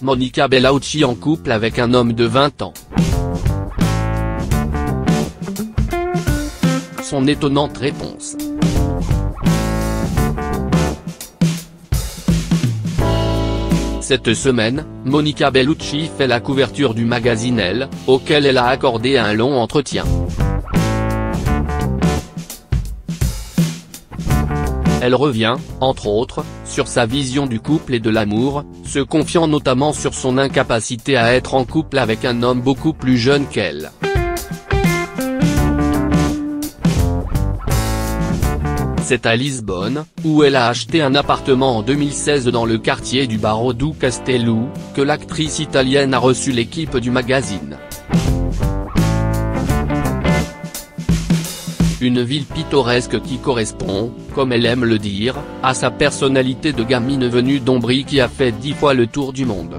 Monica Bellucci en couple avec un homme de 20 ans. Son étonnante réponse. Cette semaine, Monica Bellucci fait la couverture du magazine Elle, auquel elle a accordé un long entretien. Elle revient, entre autres, sur sa vision du couple et de l'amour, se confiant notamment sur son incapacité à être en couple avec un homme beaucoup plus jeune qu'elle. C'est à Lisbonne, où elle a acheté un appartement en 2016 dans le quartier du Barreau do Castelo, que l'actrice italienne a reçu l'équipe du magazine. Une ville pittoresque qui correspond, comme elle aime le dire, à sa personnalité de gamine venue d'Ombrie qui a fait 10 fois le tour du monde.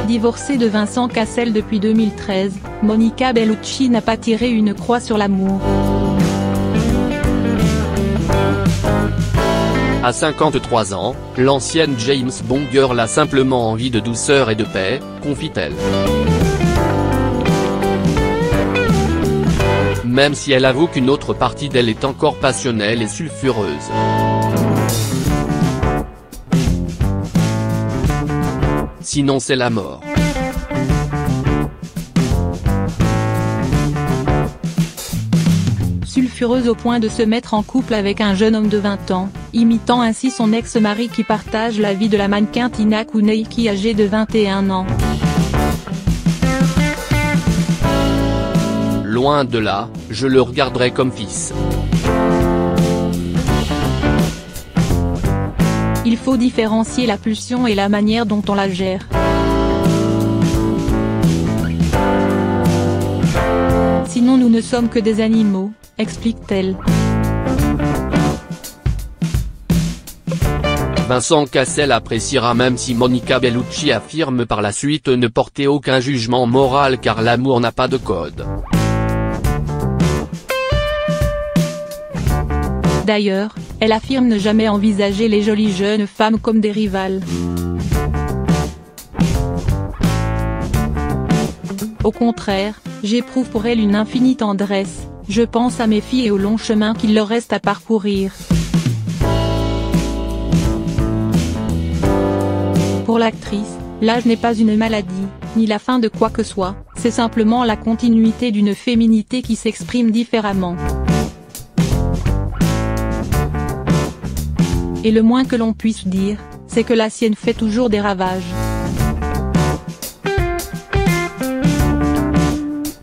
Divorcée de Vincent Cassel depuis 2013, Monica Bellucci n'a pas tiré une croix sur l'amour. À 53 ans, l'ancienne James Bond girl a simplement envie de douceur et de paix, confie-t-elle. Même si elle avoue qu'une autre partie d'elle est encore passionnelle et sulfureuse. Sinon c'est la mort. Sulfureuse au point de se mettre en couple avec un jeune homme de 20 ans, imitant ainsi son ex-mari qui partage la vie de la mannequin Tina Kuneiki âgée de 21 ans. Loin de là, je le regarderai comme fils. Il faut différencier la pulsion et la manière dont on la gère. Sinon nous ne sommes que des animaux, explique-t-elle. Vincent Cassel appréciera même si Monica Bellucci affirme par la suite ne porter aucun jugement moral car l'amour n'a pas de code. D'ailleurs, elle affirme ne jamais envisager les jolies jeunes femmes comme des rivales. Au contraire, j'éprouve pour elles une infinie tendresse, je pense à mes filles et au long chemin qu'il leur reste à parcourir. Pour l'actrice, l'âge n'est pas une maladie, ni la fin de quoi que soit, c'est simplement la continuité d'une féminité qui s'exprime différemment. Et le moins que l'on puisse dire, c'est que la sienne fait toujours des ravages.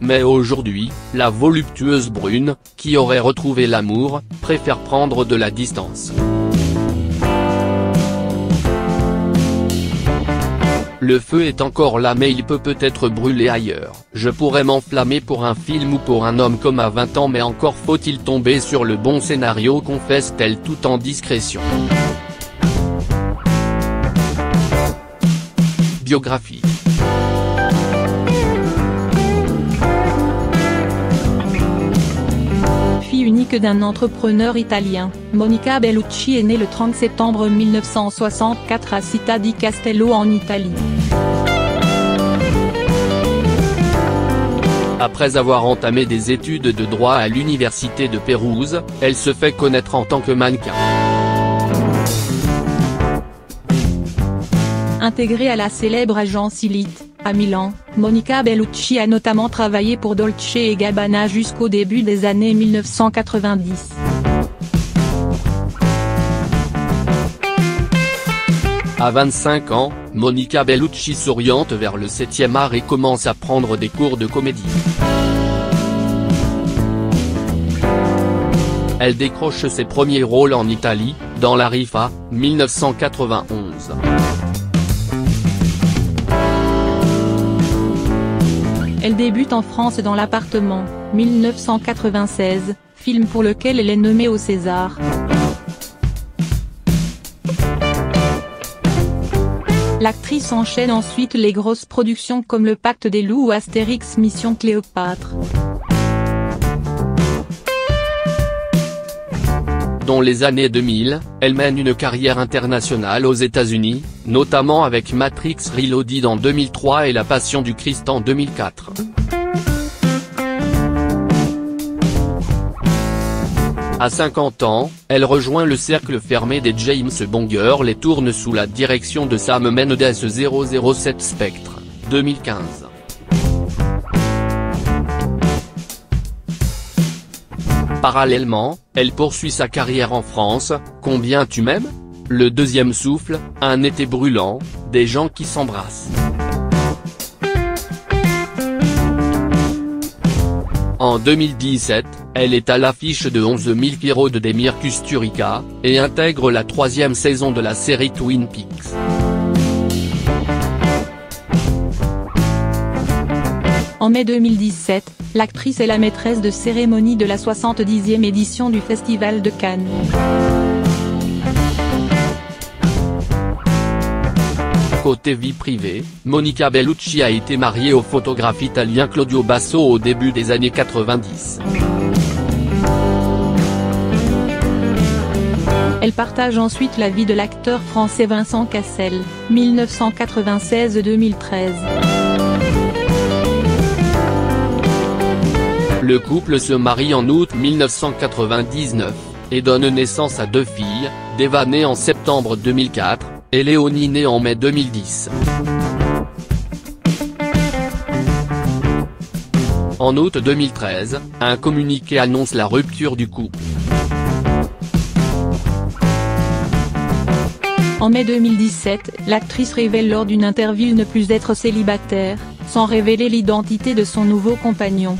Mais aujourd'hui, la voluptueuse brune, qui aurait retrouvé l'amour, préfère prendre de la distance. Le feu est encore là mais il peut peut-être brûler ailleurs. Je pourrais m'enflammer pour un film ou pour un homme comme à 20 ans mais encore faut-il tomber sur le bon scénario, confesse-t-elle tout en discrétion. Biographie. Fille unique d'un entrepreneur italien, Monica Bellucci est née le 30 septembre 1964 à Città di Castello en Italie. Après avoir entamé des études de droit à l'université de Pérouse, elle se fait connaître en tant que mannequin. Intégrée à la célèbre agence Elite, à Milan, Monica Bellucci a notamment travaillé pour Dolce & Gabbana jusqu'au début des années 1990. À 25 ans, Monica Bellucci s'oriente vers le 7e art et commence à prendre des cours de comédie. Elle décroche ses premiers rôles en Italie, dans La Rifa, 1991. Elle débute en France dans L'Appartement, 1996, film pour lequel elle est nommée au César. L'actrice enchaîne ensuite les grosses productions comme Le Pacte des Loups ou Astérix Mission Cléopâtre. Dans les années 2000, elle mène une carrière internationale aux États-Unis, notamment avec Matrix Reloaded en 2003 et La Passion du Christ en 2004. À 50 ans, elle rejoint le cercle fermé des James Bond Girls et tourne sous la direction de Sam Mendes 007 Spectre, 2015. Parallèlement, elle poursuit sa carrière en France, Combien tu m'aimes ? Le deuxième souffle, Un été brûlant, Des gens qui s'embrassent. En 2017, elle est à l'affiche de 11 000 Pirots de Demir Kusturica, et intègre la 3e saison de la série Twin Peaks. En mai 2017, l'actrice est la maîtresse de cérémonie de la 70e édition du Festival de Cannes. Côté vie privée, Monica Bellucci a été mariée au photographe italien Claudio Basso au début des années 90. Elle partage ensuite la vie de l'acteur français Vincent Cassel, 1996-2013. Le couple se marie en août 1999, et donne naissance à 2 filles, Deva née en septembre 2004, et Léonie née en mai 2010. En août 2013, un communiqué annonce la rupture du couple. En mai 2017, l'actrice révèle lors d'une interview ne plus être célibataire, sans révéler l'identité de son nouveau compagnon.